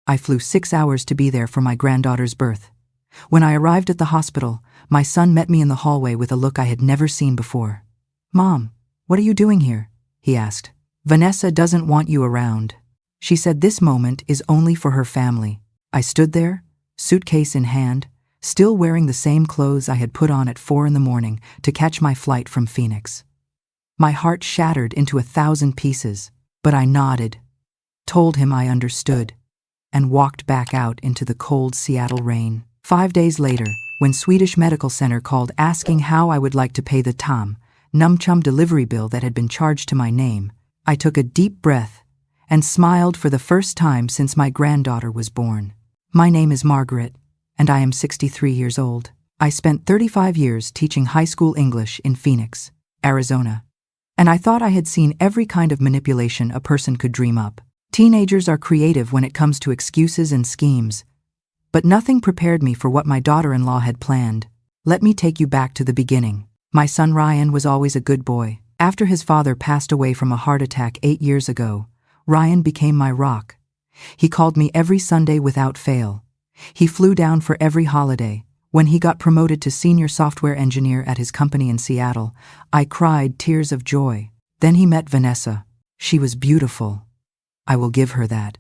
I flew 6 hours to be there for my granddaughter's birth. When I arrived at the hospital, my son met me in the hallway with a look I had never seen before. "Mom, what are you doing here?" he asked. "Vanessa doesn't want you around. She said this moment is only for her family." I stood there, suitcase in hand, still wearing the same clothes I had put on at 4 in the morning to catch my flight from Phoenix. My heart shattered into 1,000 pieces, but I nodded, told him I understood, and walked back out into the cold Seattle rain. 5 days later, when Swedish Medical Center called asking how I would like to pay the numchum delivery bill that had been charged to my name, I took a deep breath and smiled for the first time since my granddaughter was born. My name is Margaret, and I am 63 years old. I spent 35 years teaching high school English in Phoenix, Arizona, and I thought I had seen every kind of manipulation a person could dream up. Teenagers are creative when it comes to excuses and schemes, but nothing prepared me for what my daughter-in-law had planned. Let me take you back to the beginning. My son Ryan was always a good boy. After his father passed away from a heart attack 8 years ago, Ryan became my rock. He called me every Sunday without fail. He flew down for every holiday. When he got promoted to senior software engineer at his company in Seattle, I cried tears of joy. Then he met Vanessa. She was beautiful. I will give her that.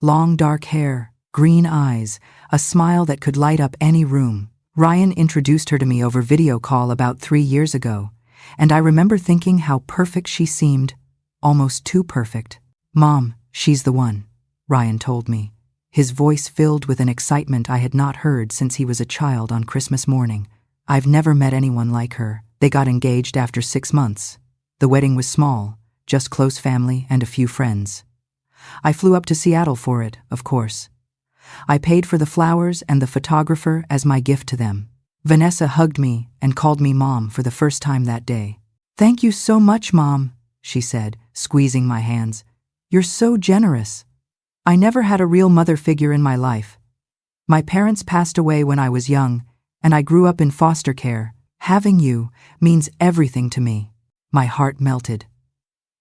Long dark hair, green eyes, a smile that could light up any room. Ryan introduced her to me over video call about 3 years ago, and I remember thinking how perfect she seemed, almost too perfect. "Mom, she's the one," Ryan told me, his voice filled with an excitement I had not heard since he was a child on Christmas morning. "I've never met anyone like her." They got engaged after 6 months. The wedding was small, just close family and a few friends. I flew up to Seattle for it, of course. I paid for the flowers and the photographer as my gift to them. Vanessa hugged me and called me Mom for the first time that day. "Thank you so much, Mom," she said, squeezing my hands. "You're so generous. I never had a real mother figure in my life. My parents passed away when I was young, and I grew up in foster care. Having you means everything to me." My heart melted.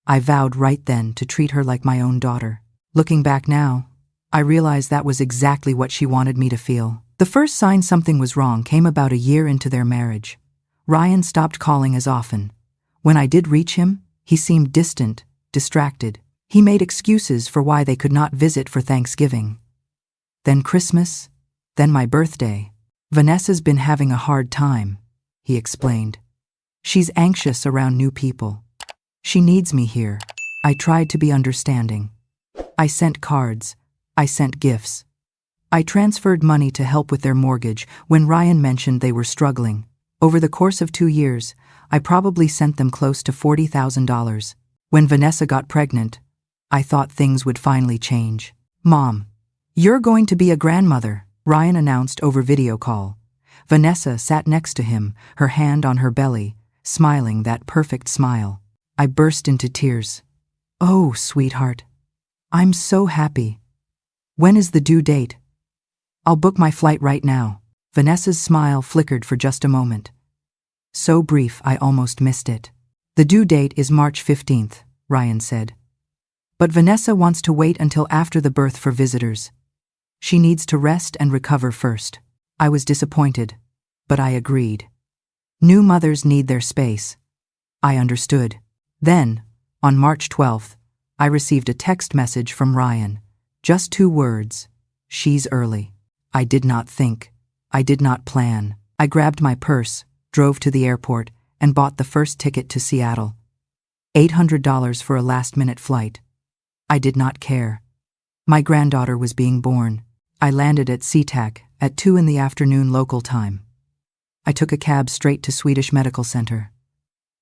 I vowed right then to treat her like my own daughter. Looking back now, I realized that was exactly what she wanted me to feel. The first sign something was wrong came about a year into their marriage. Ryan stopped calling as often. When I did reach him, he seemed distant, distracted. He made excuses for why they could not visit for Thanksgiving. Then Christmas, then my birthday. "Vanessa's been having a hard time," he explained. "She's anxious around new people. She needs me here." I tried to be understanding. I sent cards. I sent gifts. I transferred money to help with their mortgage when Ryan mentioned they were struggling. Over the course of 2 years, I probably sent them close to $40,000. When Vanessa got pregnant, I thought things would finally change. "Mom, you're going to be a grandmother," Ryan announced over video call. Vanessa sat next to him, her hand on her belly, smiling that perfect smile. I burst into tears. "Oh, sweetheart. I'm so happy. When is the due date?" "I'll book my flight right now." Vanessa's smile flickered for just a moment. So brief I almost missed it. "The due date is March 15th, Ryan said. "But Vanessa wants to wait until after the birth for visitors. She needs to rest and recover first." I was disappointed, but I agreed. New mothers need their space. I understood. Then, on March 12th, I received a text message from Ryan. Just 2 words: "She's early." I did not think. I did not plan. I grabbed my purse, drove to the airport, and bought the first ticket to Seattle. $800 for a last-minute flight. I did not care. My granddaughter was being born. I landed at SeaTac at 2 in the afternoon local time. I took a cab straight to Swedish Medical Center.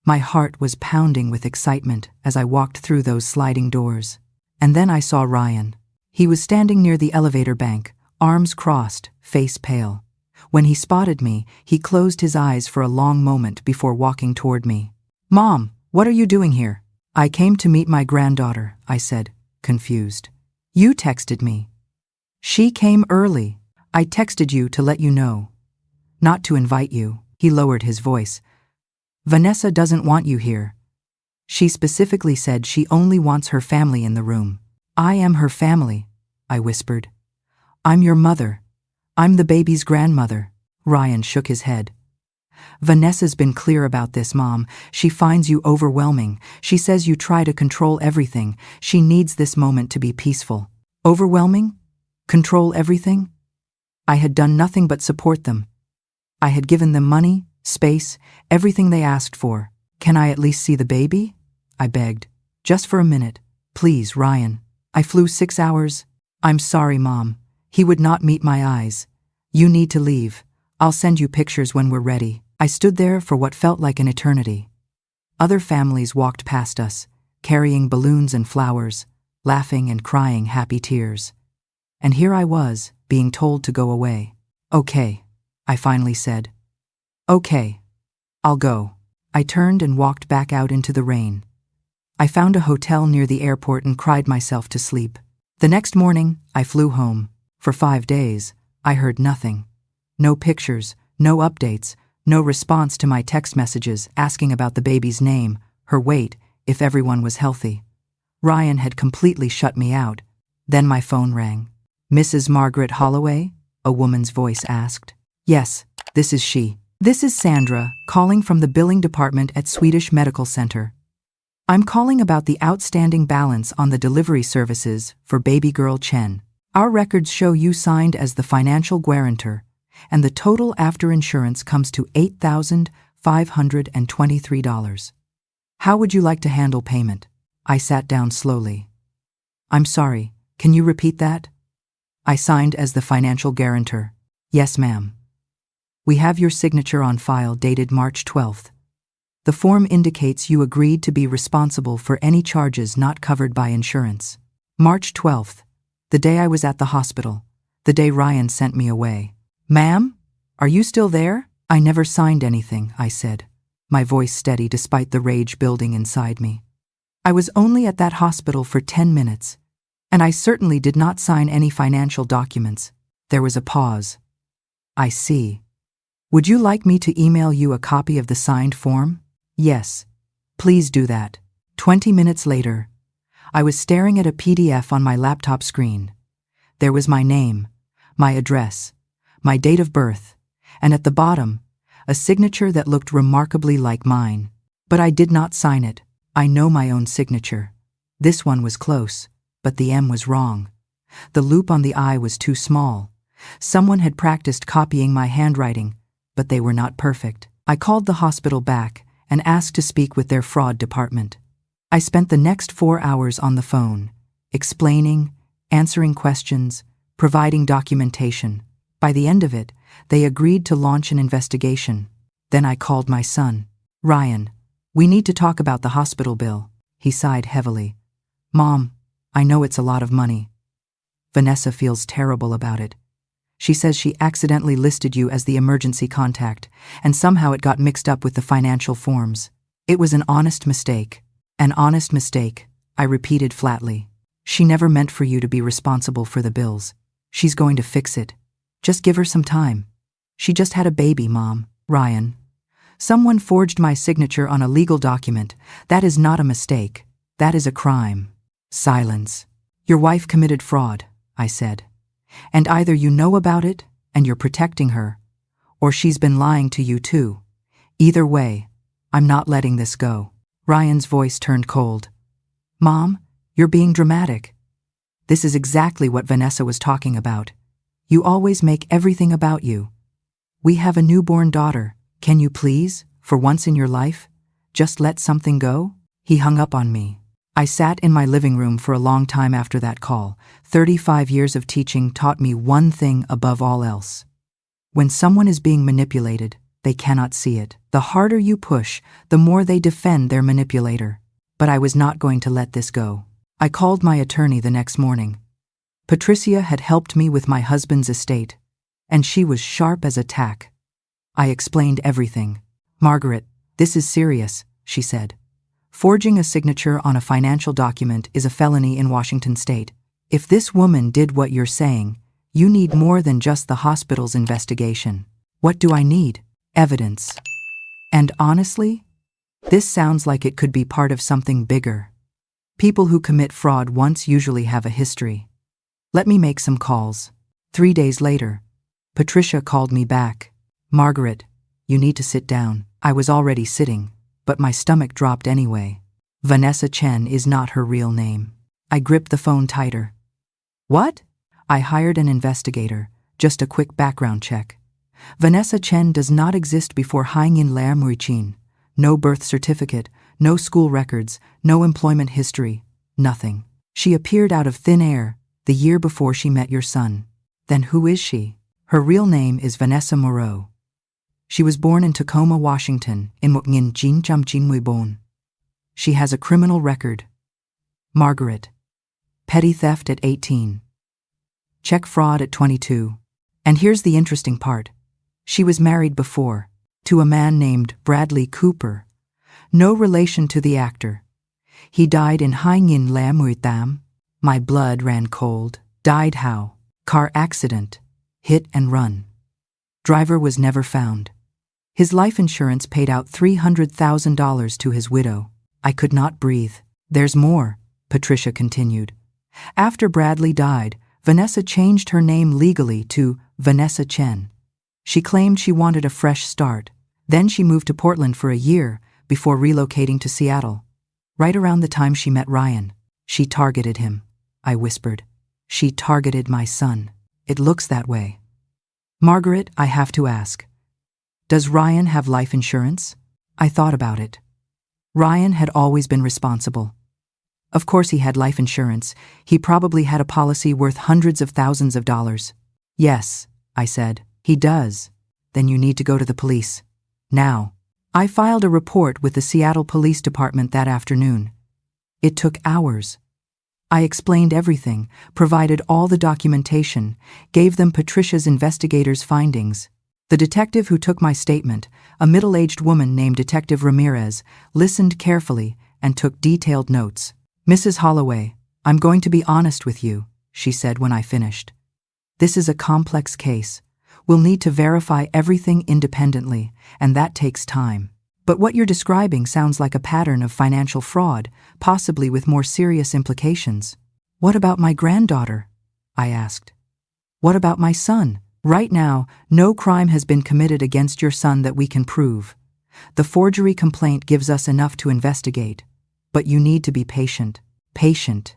My heart was pounding with excitement as I walked through those sliding doors. And then I saw Ryan. He was standing near the elevator bank, arms crossed, face pale. When he spotted me, he closed his eyes for a long moment before walking toward me. "Mom, what are you doing here?" "I came to meet my granddaughter," I said, confused. "You texted me." "She came early. I texted you to let you know. Not to invite you." He lowered his voice. "Vanessa doesn't want you here. She specifically said she only wants her family in the room." "I am her family," I whispered. I'm your mother. I'm the baby's grandmother. Ryan shook his head. Vanessa's been clear about this, Mom. She finds you overwhelming. She says you try to control everything. She needs this moment to be peaceful. Overwhelming? Control everything? I had done nothing but support them. I had given them money, space, everything they asked for. Can I at least see the baby? I begged. Just for a minute. Please, Ryan. I flew 6 hours. I'm sorry, Mom. He would not meet my eyes. You need to leave. I'll send you pictures when we're ready. I stood there for what felt like an eternity. Other families walked past us, carrying balloons and flowers, laughing and crying happy tears. And here I was, being told to go away. Okay, I finally said. Okay, I'll go. I turned and walked back out into the rain. I found a hotel near the airport and cried myself to sleep. The next morning, I flew home. For 5 days, I heard nothing. No pictures, no updates, no response to my text messages asking about the baby's name, her weight, if everyone was healthy. Ryan had completely shut me out. Then my phone rang. Mrs. Margaret Holloway? A woman's voice asked. Yes, this is she. This is Sandra, calling from the billing department at Swedish Medical Center. I'm calling about the outstanding balance on the delivery services for baby girl Chen. Our records show you signed as the financial guarantor, and the total after insurance comes to $8,523. How would you like to handle payment? I sat down slowly. I'm sorry, can you repeat that? I signed as the financial guarantor. Yes, ma'am. We have your signature on file dated March 12th. The form indicates you agreed to be responsible for any charges not covered by insurance. March 12th, the day I was at the hospital, the day Ryan sent me away. Ma'am, are you still there? I never signed anything, I said, my voice steady despite the rage building inside me. I was only at that hospital for 10 minutes, and I certainly did not sign any financial documents. There was a pause. I see. Would you like me to email you a copy of the signed form? Yes, please do that. 20 minutes later, I was staring at a PDF on my laptop screen. There was my name, my address, my date of birth, and at the bottom, a signature that looked remarkably like mine. But I did not sign it. I know my own signature. This one was close, but the M was wrong. The loop on the I was too small. Someone had practiced copying my handwriting, but they were not perfect. I called the hospital back and asked to speak with their fraud department. I spent the next 4 hours on the phone, explaining, answering questions, providing documentation. By the end of it, they agreed to launch an investigation. Then I called my son. Ryan, we need to talk about the hospital bill. He sighed heavily. Mom, I know it's a lot of money. Vanessa feels terrible about it. She says she accidentally listed you as the emergency contact, and somehow it got mixed up with the financial forms. It was an honest mistake. An honest mistake, I repeated flatly. She never meant for you to be responsible for the bills. She's going to fix it. Just give her some time. She just had a baby, Mom. Ryan. Someone forged my signature on a legal document. That is not a mistake. That is a crime. Silence. Your wife committed fraud, I said. And either you know about it and you're protecting her, or she's been lying to you too. Either way, I'm not letting this go. Ryan's voice turned cold. Mom, you're being dramatic. This is exactly what Vanessa was talking about. You always make everything about you. We have a newborn daughter. Can you please, for once in your life, just let something go? He hung up on me. I sat in my living room for a long time after that call. 35 years of teaching taught me one thing above all else. When someone is being manipulated, they cannot see it. The harder you push, the more they defend their manipulator. But I was not going to let this go. I called my attorney the next morning. Patricia had helped me with my husband's estate, and she was sharp as a tack. I explained everything. Margaret, this is serious, she said. Forging a signature on a financial document is a felony in Washington state. If this woman did what you're saying, you need more than just the hospital's investigation. What do I need? Evidence. And honestly, this sounds like it could be part of something bigger. People who commit fraud once usually have a history. Let me make some calls. 3 days later, Patricia called me back. Margaret, you need to sit down. I was already sitting, but my stomach dropped anyway. Vanessa Chen is not her real name. I gripped the phone tighter. What? I hired an investigator, just a quick background check. Vanessa Chen does not exist before Haingyin Lermuichin. No birth certificate, no school records, no employment history, nothing. She appeared out of thin air the year before she met your son. Then who is she? Her real name is Vanessa Moreau. She was born in Tacoma, Washington, in 1991. She has a criminal record. Margaret. Petty theft at 18. Check fraud at 22. And here's the interesting part. She was married before, to a man named Bradley Cooper. No relation to the actor. He died in Haingyin Lermuitam. My blood ran cold. Died how? Car accident. Hit and run. Driver was never found. His life insurance paid out $300,000 to his widow. I could not breathe. There's more, Patricia continued. After Bradley died, Vanessa changed her name legally to Vanessa Chen. She claimed she wanted a fresh start. Then she moved to Portland for a year before relocating to Seattle. Right around the time she met Ryan, she targeted him. I whispered. She targeted my son. It looks that way. Margaret, I have to ask. Does Ryan have life insurance? I thought about it. Ryan had always been responsible. Of course he had life insurance. He probably had a policy worth hundreds of thousands of dollars. Yes, I said. He does. Then you need to go to the police. Now. I filed a report with the Seattle Police Department that afternoon. It took hours. I explained everything, provided all the documentation, gave them Patricia's investigator's findings. The detective who took my statement, a middle-aged woman named Detective Ramirez, listened carefully and took detailed notes. Mrs. Holloway, I'm going to be honest with you, she said when I finished. This is a complex case. We'll need to verify everything independently, and that takes time. But what you're describing sounds like a pattern of financial fraud, possibly with more serious implications. What about my granddaughter? I asked. What about my son? Right now, no crime has been committed against your son that we can prove. The forgery complaint gives us enough to investigate. But you need to be patient. Patient.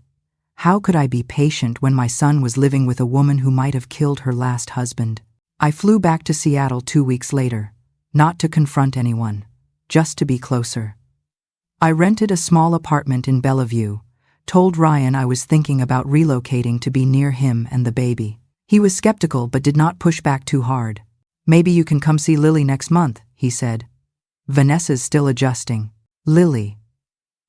How could I be patient when my son was living with a woman who might have killed her last husband? I flew back to Seattle 2 weeks later, not to confront anyone, just to be closer. I rented a small apartment in Bellevue, told Ryan I was thinking about relocating to be near him and the baby. He was skeptical but did not push back too hard. Maybe you can come see Lily next month, he said. Vanessa's still adjusting. Lily.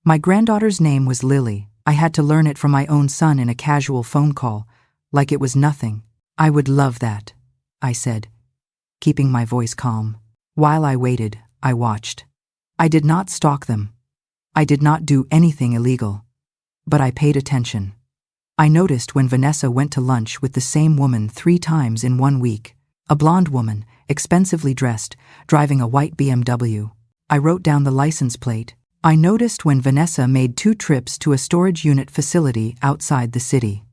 My granddaughter's name was Lily. I had to learn it from my own son in a casual phone call, like it was nothing. I would love that, I said, keeping my voice calm. While I waited, I watched. I did not stalk them. I did not do anything illegal. But I paid attention. I noticed when Vanessa went to lunch with the same woman 3 times in 1 week. A blonde woman, expensively dressed, driving a white BMW. I wrote down the license plate. I noticed when Vanessa made 2 trips to a storage unit facility outside the city.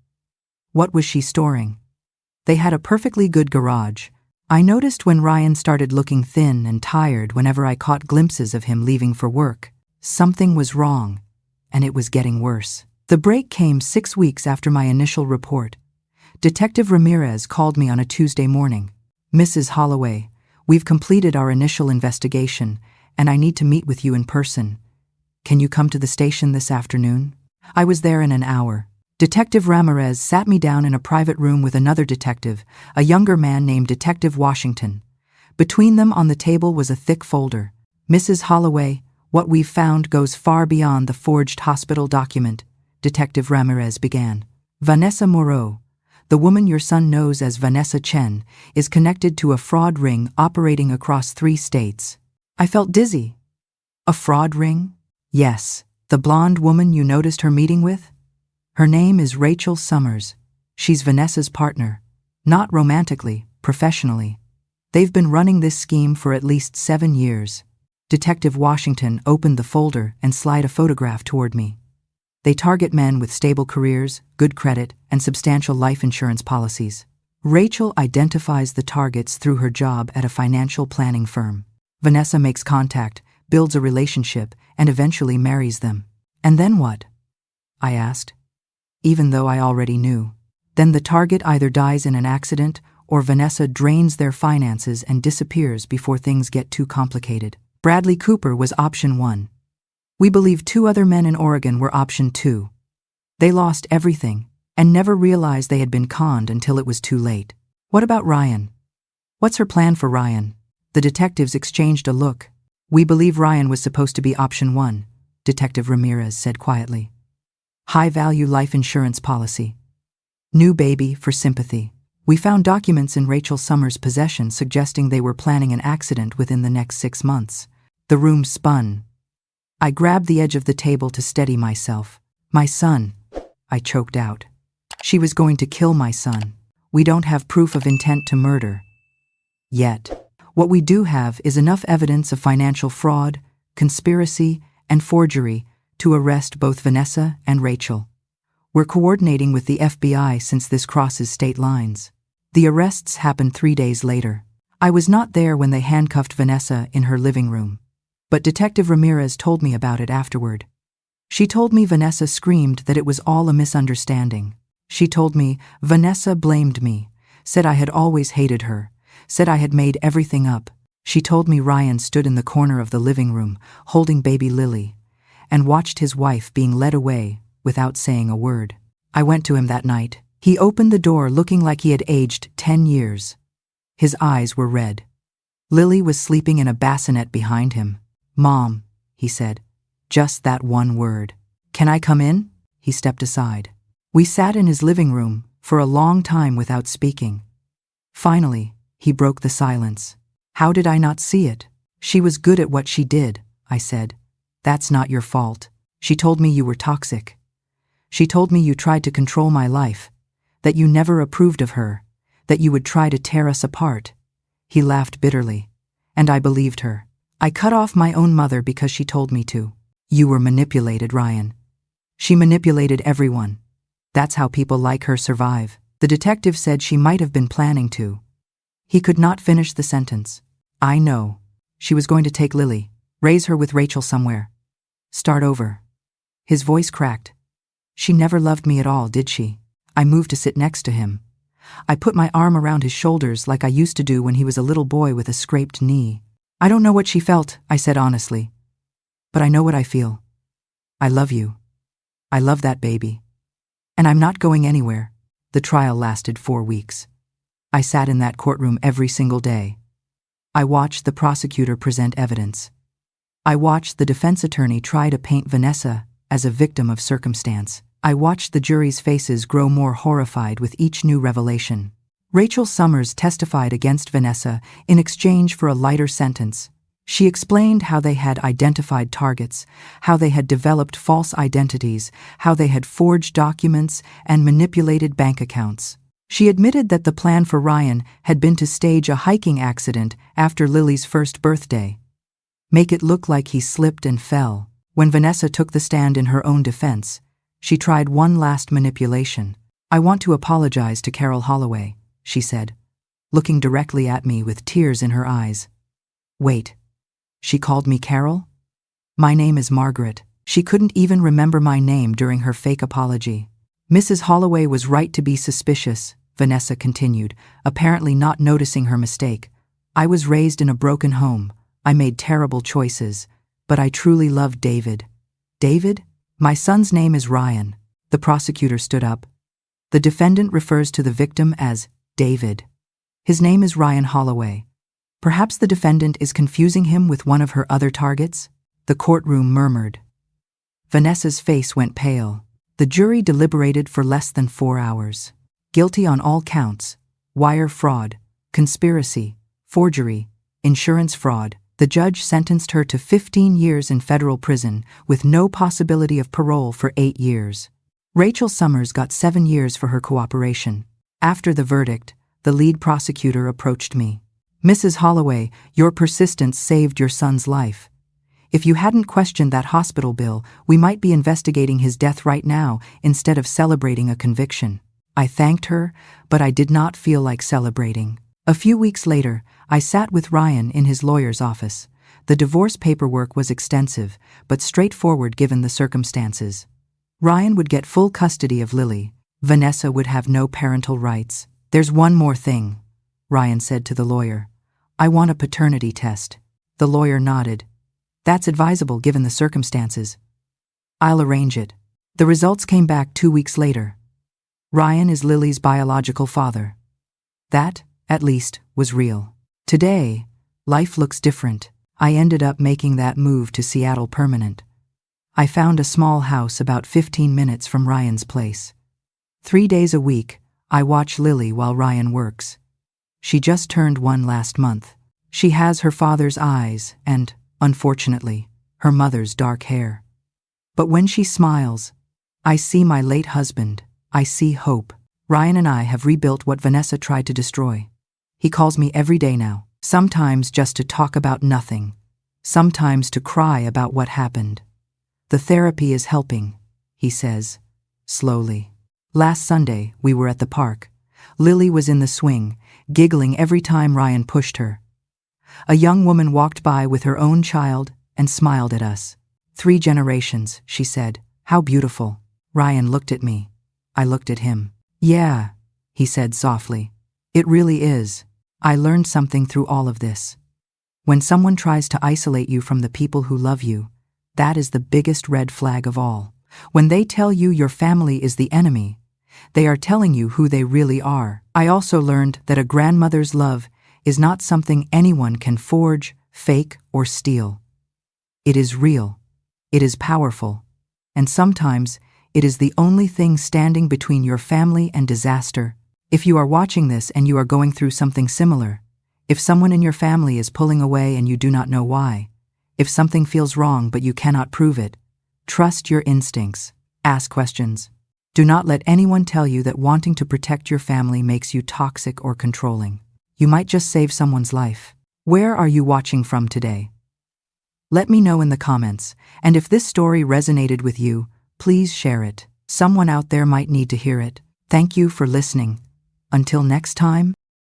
What was she storing? They had a perfectly good garage. I noticed when Ryan started looking thin and tired whenever I caught glimpses of him leaving for work. Something was wrong, and it was getting worse. The break came 6 weeks after my initial report. Detective Ramirez called me on a Tuesday morning. Mrs. Holloway, we've completed our initial investigation, and I need to meet with you in person. Can you come to the station this afternoon? I was there in an hour. Detective Ramirez sat me down in a private room with another detective, a younger man named Detective Washington. Between them on the table was a thick folder. Mrs. Holloway, what we've found goes far beyond the forged hospital document, Detective Ramirez began. Vanessa Moreau, the woman your son knows as Vanessa Chen, is connected to a fraud ring operating across 3 states. I felt dizzy. A fraud ring? Yes. The blonde woman you noticed her meeting with? Her name is Rachel Summers. She's Vanessa's partner. Not romantically, professionally. They've been running this scheme for at least 7 years. Detective Washington opened the folder and slid a photograph toward me. They target men with stable careers, good credit, and substantial life insurance policies. Rachel identifies the targets through her job at a financial planning firm. Vanessa makes contact, builds a relationship, and eventually marries them. And then what? I asked, even though I already knew. Then the target either dies in an accident or Vanessa drains their finances and disappears before things get too complicated. Bradley Cooper was option 1. We believe 2 other men in Oregon were option 2. They lost everything and never realized they had been conned until it was too late. What about Ryan? What's her plan for Ryan? The detectives exchanged a look. We believe Ryan was supposed to be option 1, Detective Ramirez said quietly. High-value life insurance policy. New baby for sympathy. We found documents in Rachel Summers' possession suggesting they were planning an accident within the next 6 months. The room spun. I grabbed the edge of the table to steady myself. My son, I choked out. She was going to kill my son. We don't have proof of intent to murder. Yet. What we do have is enough evidence of financial fraud, conspiracy, and forgery to arrest both Vanessa and Rachel. We're coordinating with the FBI since this crosses state lines. The arrests happened 3 days later. I was not there when they handcuffed Vanessa in her living room. But Detective Ramirez told me about it afterward. She told me Vanessa screamed that it was all a misunderstanding. She told me Vanessa blamed me, said I had always hated her, said I had made everything up. She told me Ryan stood in the corner of the living room, holding baby Lily, and watched his wife being led away without saying a word. I went to him that night. He opened the door looking like he had aged 10 years. His eyes were red. Lily was sleeping in a bassinet behind him. Mom, he said. Just that one word. Can I come in? He stepped aside. We sat in his living room for a long time without speaking. Finally, he broke the silence. How did I not see it? She was good at what she did, I said. That's not your fault. She told me you were toxic. She told me you tried to control my life, that you never approved of her, that you would try to tear us apart. He laughed bitterly, and I believed her. I cut off my own mother because she told me to. You were manipulated, Ryan. She manipulated everyone. That's how people like her survive. The detective said she might have been planning to. He could not finish the sentence. I know. She was going to take Lily, raise her with Rachel somewhere. Start over. His voice cracked. She never loved me at all, did she? I moved to sit next to him. I put my arm around his shoulders like I used to do when he was a little boy with a scraped knee. I don't know what she felt, I said honestly. But I know what I feel. I love you. I love that baby. And I'm not going anywhere. The trial lasted 4 weeks. I sat in that courtroom every single day. I watched the prosecutor present evidence. I watched the defense attorney try to paint Vanessa as a victim of circumstance. I watched the jury's faces grow more horrified with each new revelation. Rachel Summers testified against Vanessa in exchange for a lighter sentence. She explained how they had identified targets, how they had developed false identities, how they had forged documents and manipulated bank accounts. She admitted that the plan for Ryan had been to stage a hiking accident after Lily's first birthday. Make it look like he slipped and fell. When Vanessa took the stand in her own defense, she tried one last manipulation. I want to apologize to Carol Holloway, she said, looking directly at me with tears in her eyes. Wait, she called me Carol? My name is Margaret. She couldn't even remember my name during her fake apology. Mrs. Holloway was right to be suspicious, Vanessa continued, apparently not noticing her mistake. I was raised in a broken home. I made terrible choices, but I truly loved David. David? My son's name is Ryan. The prosecutor stood up. The defendant refers to the victim as David. His name is Ryan Holloway. Perhaps the defendant is confusing him with one of her other targets? The courtroom murmured. Vanessa's face went pale. The jury deliberated for less than 4 hours. Guilty on all counts: wire fraud, conspiracy, forgery, insurance fraud. The judge sentenced her to 15 years in federal prison with no possibility of parole for 8 years. Rachel Summers got 7 years for her cooperation. After the verdict, the lead prosecutor approached me. Mrs. Holloway, your persistence saved your son's life. If you hadn't questioned that hospital bill, we might be investigating his death right now instead of celebrating a conviction. I thanked her, but I did not feel like celebrating. A few weeks later, I sat with Ryan in his lawyer's office. The divorce paperwork was extensive, but straightforward given the circumstances. Ryan would get full custody of Lily. Vanessa would have no parental rights. There's one more thing, Ryan said to the lawyer. I want a paternity test. The lawyer nodded. That's advisable given the circumstances. I'll arrange it. The results came back 2 weeks later. Ryan is Lily's biological father. That, at least, was real. Today, life looks different. I ended up making that move to Seattle permanent. I found a small house about 15 minutes from Ryan's place. 3 days a week, I watch Lily while Ryan works. She just turned 1 last month. She has her father's eyes and, unfortunately, her mother's dark hair. But when she smiles, I see my late husband. I see hope. Ryan and I have rebuilt what Vanessa tried to destroy. He calls me every day now, sometimes just to talk about nothing, sometimes to cry about what happened. The therapy is helping, he says, slowly. Last Sunday, we were at the park. Lily was in the swing, giggling every time Ryan pushed her. A young woman walked by with her own child and smiled at us. 3 generations, she said. How beautiful. Ryan looked at me. I looked at him. Yeah, he said softly. It really is. I learned something through all of this. When someone tries to isolate you from the people who love you, that is the biggest red flag of all. When they tell you your family is the enemy, they are telling you who they really are. I also learned that a grandmother's love is not something anyone can forge, fake, or steal. It is real. It is powerful. And sometimes, it is the only thing standing between your family and disaster. If you are watching this and you are going through something similar, if someone in your family is pulling away and you do not know why, if something feels wrong but you cannot prove it, trust your instincts. Ask questions. Do not let anyone tell you that wanting to protect your family makes you toxic or controlling. You might just save someone's life. Where are you watching from today? Let me know in the comments, and if this story resonated with you, please share it. Someone out there might need to hear it. Thank you for listening. Until next time.